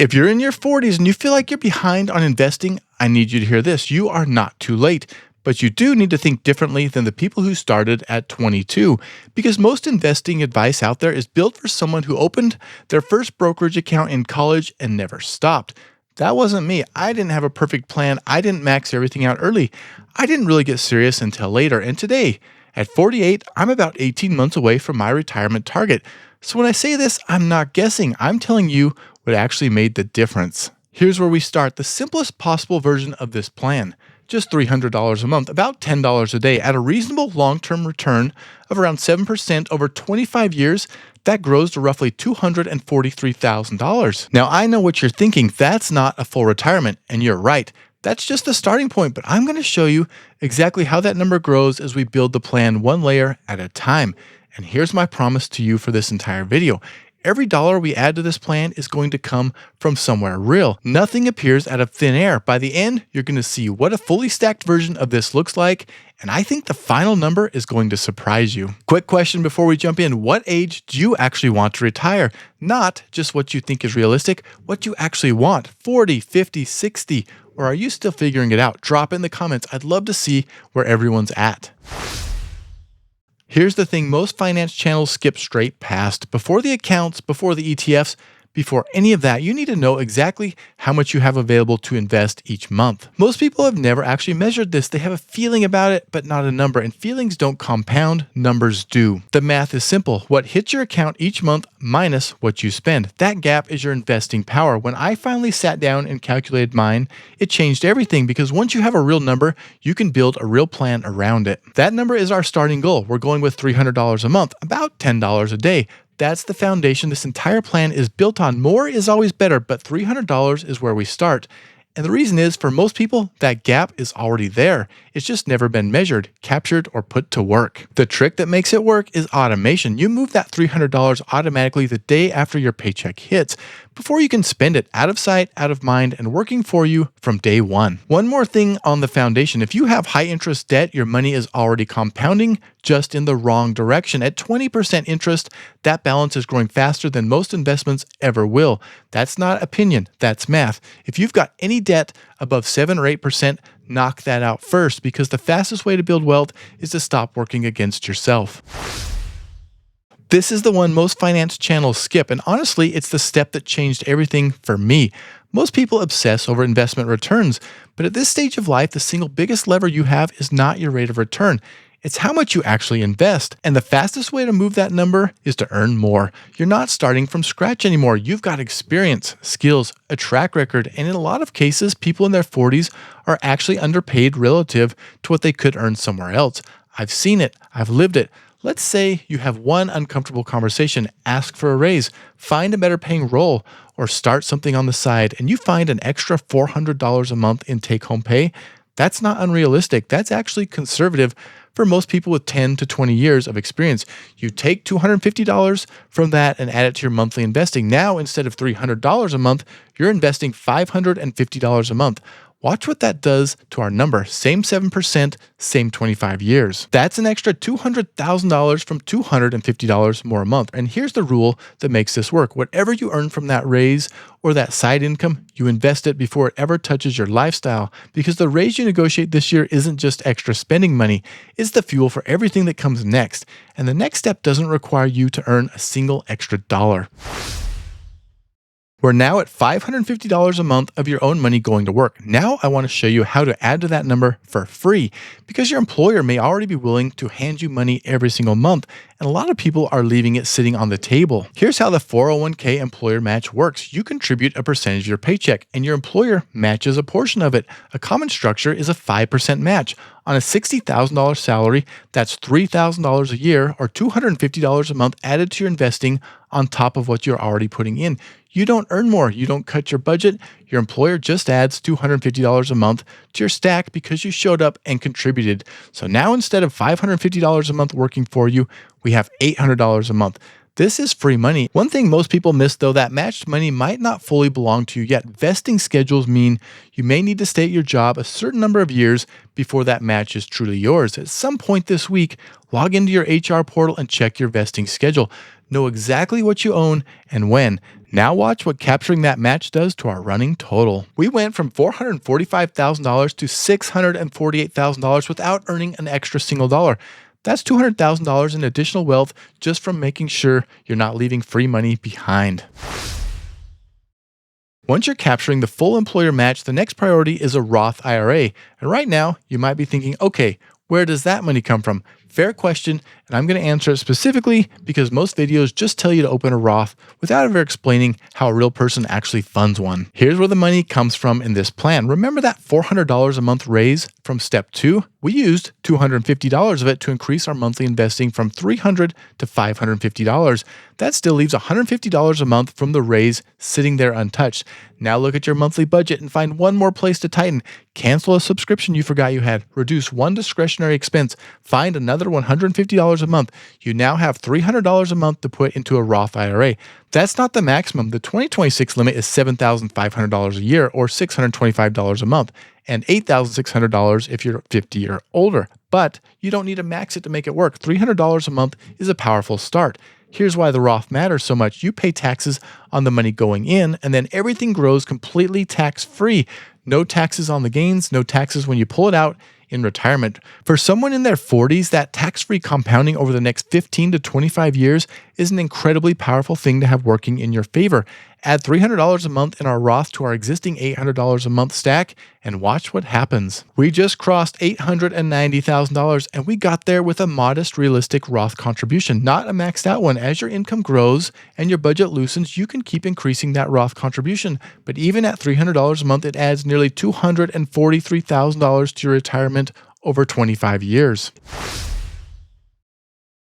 If you're in your 40s and you feel like you're behind on investing, I need you to hear this. You are not too late, but you do need to think differently than the people who started at 22, because most investing advice out there is built for someone who opened their first brokerage account in college and never stopped. That wasn't me. I didn't have a perfect plan. I didn't max everything out early. I didn't really get serious until later. And today, at 48, I'm about 18 months away from my retirement target. So when I say this, I'm not guessing. I'm telling you what actually made the difference. Here's where we start, the simplest possible version of this plan. Just $300 a month, about $10 a day, at a reasonable long-term return of around 7% over 25 years. That grows to roughly $243,000. Now, I know what you're thinking. That's not a full retirement, and you're right. That's just the starting point, but I'm going to show you exactly how that number grows as we build the plan one layer at a time. And here's my promise to you for this entire video. Every dollar we add to this plan is going to come from somewhere real. Nothing appears out of thin air. By the end, you're going to see what a fully stacked version of this looks like, and I think the final number is going to surprise you. Quick question before we jump in. What age do you actually want to retire? Not just what you think is realistic, what you actually want. 40, 50, 60, or are you still figuring it out? Drop in the comments. I'd love to see where everyone's at. Here's the thing most finance channels skip straight past. Before the accounts, before the ETFs, before any of that, you need to know exactly how much you have available to invest each month. Most people have never actually measured this. They have a feeling about it, but not a number. And feelings don't compound, numbers do. The math is simple. What hits your account each month minus what you spend. That gap is your investing power. When I finally sat down and calculated mine, it changed everything, because once you have a real number, you can build a real plan around it. That number is our starting goal. We're going with $300 a month, about $10 a day. That's the foundation this entire plan is built on. More is always better, but $300 is where we start. And the reason is, for most people, that gap is already there. It's just never been measured, captured, or put to work. The trick that makes it work is automation. You move that $300 automatically the day after your paycheck hits, before you can spend it, out of sight, out of mind, and working for you from day one. One more thing on the foundation. If you have high interest debt, your money is already compounding, just in the wrong direction. At 20% interest, that balance is growing faster than most investments ever will. That's not opinion, that's math. If you've got any debt above 7 or 8%, knock that out first, because the fastest way to build wealth is to stop working against yourself. This is the one most finance channels skip, and honestly, it's the step that changed everything for me. Most people obsess over investment returns, but at this stage of life, the single biggest lever you have is not your rate of return. It's how much you actually invest. And the fastest way to move that number is to earn more. You're not starting from scratch anymore. You've got experience, skills, a track record, and in a lot of cases, people in their 40s are actually underpaid relative to what they could earn somewhere else. I've seen it. I've lived it. Let's say you have one uncomfortable conversation, ask for a raise, find a better paying role, or start something on the side, and you find an extra $400 a month in take-home pay. That's not unrealistic. That's actually conservative for most people with 10 to 20 years of experience. You take $250 from that and add it to your monthly investing. Now, instead of $300 a month, you're investing $550 a month. Watch what that does to our number. Same 7%, same 25 years. That's an extra $200,000 from $250 more a month. And here's the rule that makes this work. Whatever you earn from that raise or that side income, you invest it before it ever touches your lifestyle, because the raise you negotiate this year isn't just extra spending money. It's the fuel for everything that comes next. And the next step doesn't require you to earn a single extra dollar. We're now at $550 a month of your own money going to work. Now I want to show you how to add to that number for free, because your employer may already be willing to hand you money every single month, and a lot of people are leaving it sitting on the table. Here's how the 401k employer match works. You contribute a percentage of your paycheck, and your employer matches a portion of it. A common structure is a 5% match. On a $60,000 salary, that's $3,000 a year, or $250 a month added to your investing on top of what you're already putting in. You don't earn more. You don't cut your budget. Your employer just adds $250 a month to your stack because you showed up and contributed. So now, instead of $550 a month working for you, we have $800 a month. This is free money. One thing most people miss, though, that matched money might not fully belong to you yet. Vesting schedules mean you may need to stay at your job a certain number of years before that match is truly yours. At some point this week, log into your HR portal and check your vesting schedule. Know exactly what you own and when. Now watch what capturing that match does to our running total. We went from $445,000 to $648,000 without earning an extra single dollar. That's $200,000 in additional wealth just from making sure you're not leaving free money behind. Once you're capturing the full employer match, the next priority is a Roth IRA. And right now, you might be thinking, okay, where does that money come from? Fair question, and I'm going to answer it specifically because most videos just tell you to open a Roth without ever explaining how a real person actually funds one. Here's where the money comes from in this plan. Remember that $400 a month raise from step 2? We used $250 of it to increase our monthly investing from $300 to $550. That still leaves $150 a month from the raise sitting there untouched. Now look at your monthly budget and find one more place to tighten. Cancel a subscription you forgot you had. Reduce one discretionary expense. Find another $150 a month. You now have $300 a month to put into a Roth IRA. That's not the maximum. The 2026 limit is $7,500 a year or $625 a month and $8,600 if you're 50 or older. But you don't need to max it to make it work. $300 a month is a powerful start. Here's why the Roth matters so much. You pay taxes on the money going in, and then everything grows completely tax-free. No taxes on the gains, no taxes when you pull it out in retirement. For someone in their 40s, that tax-free compounding over the next 15 to 25 years is an incredibly powerful thing to have working in your favor. Add $300 a month in our Roth to our existing $800 a month stack and watch what happens. We just crossed $890,000 and we got there with a modest, realistic Roth contribution, not a maxed out one. As your income grows and your budget loosens, you can keep increasing that Roth contribution. But even at $300 a month, it adds nearly $243,000 to your retirement over 25 years.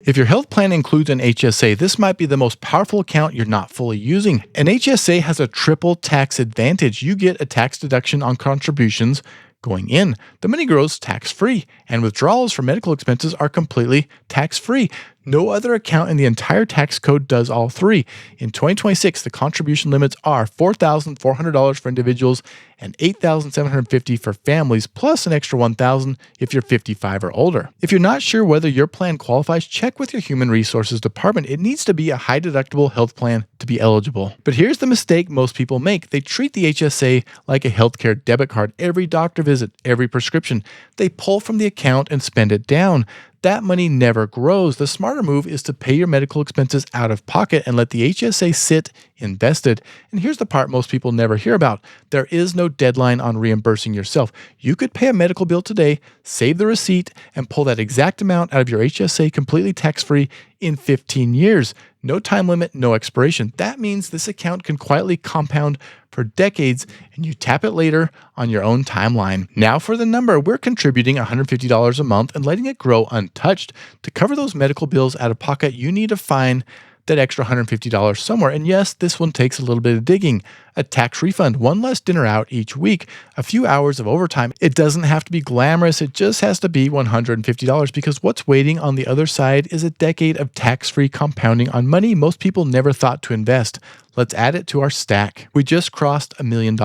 If your health plan includes an HSA, this might be the most powerful account you're not fully using. An HSA has a triple tax advantage. You get a tax deduction on contributions going in. The money grows tax-free, and withdrawals for medical expenses are completely tax-free. No other account in the entire tax code does all three. In 2026, the contribution limits are $4,400 for individuals and $8,750 for families, plus an extra $1,000 if you're 55 or older. If you're not sure whether your plan qualifies, check with your human resources department. It needs to be a high deductible health plan to be eligible. But here's the mistake most people make. They treat the HSA like a healthcare debit card. Every doctor visit, every prescription, they pull from the account and spend it down. That money never grows. The smarter move is to pay your medical expenses out of pocket and let the HSA sit invested. And here's the part most people never hear about. There is no deadline on reimbursing yourself. You could pay a medical bill today, save the receipt, and pull that exact amount out of your HSA completely tax-free in 15 years. No time limit, no expiration. That means this account can quietly compound for decades and you tap it later on your own timeline. Now for the number, we're contributing $150 a month and letting it grow untouched. To cover those medical bills out of pocket, you need to find that extra $150 somewhere. And yes, this one takes a little bit of digging. A tax refund, one less dinner out each week, a few hours of overtime. It doesn't have to be glamorous. It just has to be $150 because what's waiting on the other side is a decade of tax-free compounding on money most people never thought to invest. Let's add it to our stack. We just crossed $1 million.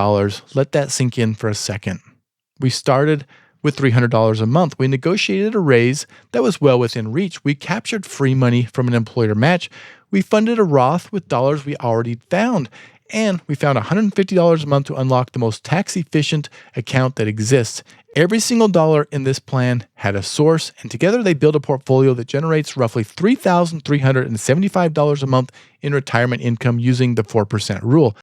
Let that sink in for a second. We started with $300 a month. We negotiated a raise that was well within reach. We captured free money from an employer match. We funded a Roth with dollars we already found. And we found $150 a month to unlock the most tax-efficient account that exists. Every single dollar in this plan had a source, and together they build a portfolio that generates roughly $3,375 a month in retirement income using the 4% rule.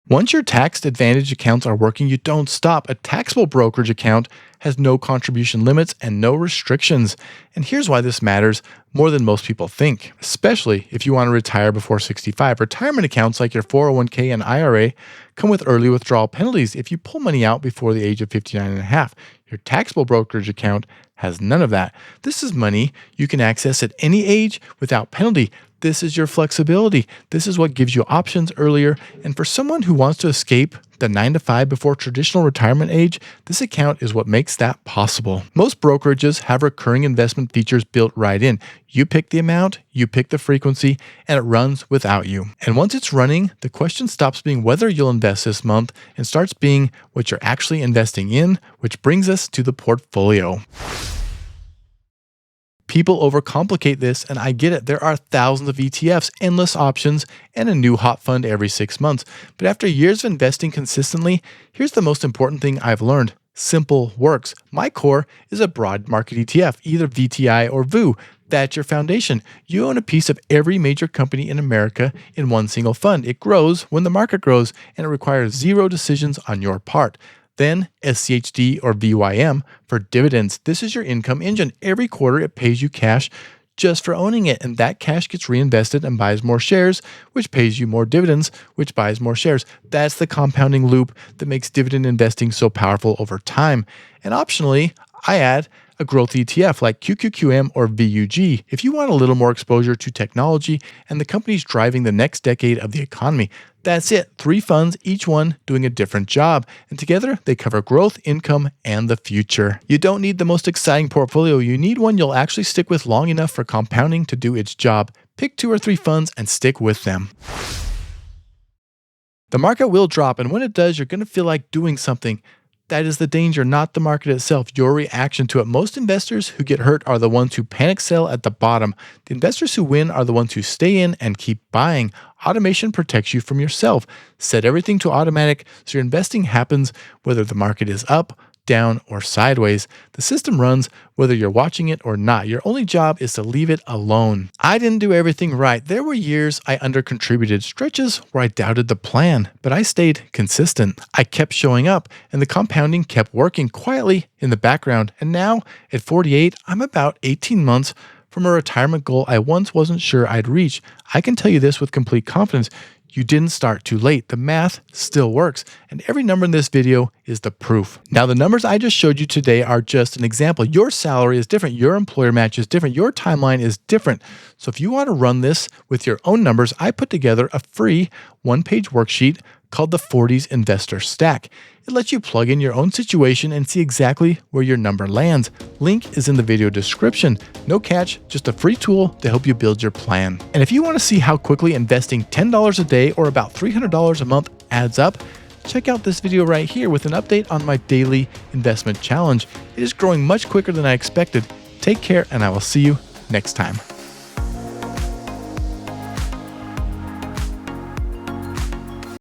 Once your tax advantage accounts are working, you don't stop. A taxable brokerage account has no contribution limits and no restrictions. And here's why this matters more than most people think, especially if you want to retire before 65. Retirement accounts like your 401k and IRA come with early withdrawal penalties if you pull money out before the age of 59 and a half. Your taxable brokerage account has none of that. This is money you can access at any age without penalty. This is your flexibility. This is what gives you options earlier. And for someone who wants to escape the 9 to 5 before traditional retirement age, this account is what makes that possible. Most brokerages have recurring investment features built right in. You pick the amount, you pick the frequency, and it runs without you. And once it's running, the question stops being whether you'll invest this month and starts being what you're actually investing in, which brings us to the portfolio. People overcomplicate this, and I get it. There are thousands of ETFs, endless options, and a new hot fund every 6 months. But after years of investing consistently, here's the most important thing I've learned. Simple works. My core is a broad market ETF, either VTI or VU. That's your foundation. You own a piece of every major company in America in one single fund. It grows when the market grows, and it requires zero decisions on your part. Then SCHD or VYM for dividends. This is your income engine. Every quarter it pays you cash just for owning it, and that cash gets reinvested and buys more shares, which pays you more dividends, which buys more shares. That's the compounding loop that makes dividend investing so powerful over time. And optionally, I add a growth ETF like QQQM or VUG if you want a little more exposure to technology and the companies driving the next decade of the economy. That's it. 3 funds, each one doing a different job. And together, they cover growth, income, and the future. You don't need the most exciting portfolio. You need one you'll actually stick with long enough for compounding to do its job. Pick 2 or 3 funds and stick with them. The market will drop, and when it does, you're going to feel like doing something. That is the danger, not the market itself, your reaction to it. Most investors who get hurt are the ones who panic sell at the bottom. The investors who win are the ones who stay in and keep buying. Automation protects you from yourself. Set everything to automatic so your investing happens whether the market is up, down, or sideways. The system runs whether you're watching it or not. Your only job is to leave it alone. I didn't do everything right. There were years I undercontributed, stretches where I doubted the plan, but I stayed consistent. I kept showing up, and the compounding kept working quietly in the background. And now, at 48, I'm about 18 months from a retirement goal I once wasn't sure I'd reach. I can tell you this with complete confidence. You didn't start too late. The math still works, and every number in this video is the proof. Now, the numbers I just showed you today are just an example. Your salary is different. Your employer match is different. Your timeline is different. So if you want to run this with your own numbers, I put together a free 1-page worksheet called the 40s Investor Stack. It lets you plug in your own situation and see exactly where your number lands. Link is in the video description. No catch, just a free tool to help you build your plan. And if you want to see how quickly investing $10 a day or about $300 a month adds up, check out this video right here with an update on my daily investment challenge. It is growing much quicker than I expected. Take care, and I will see you next time.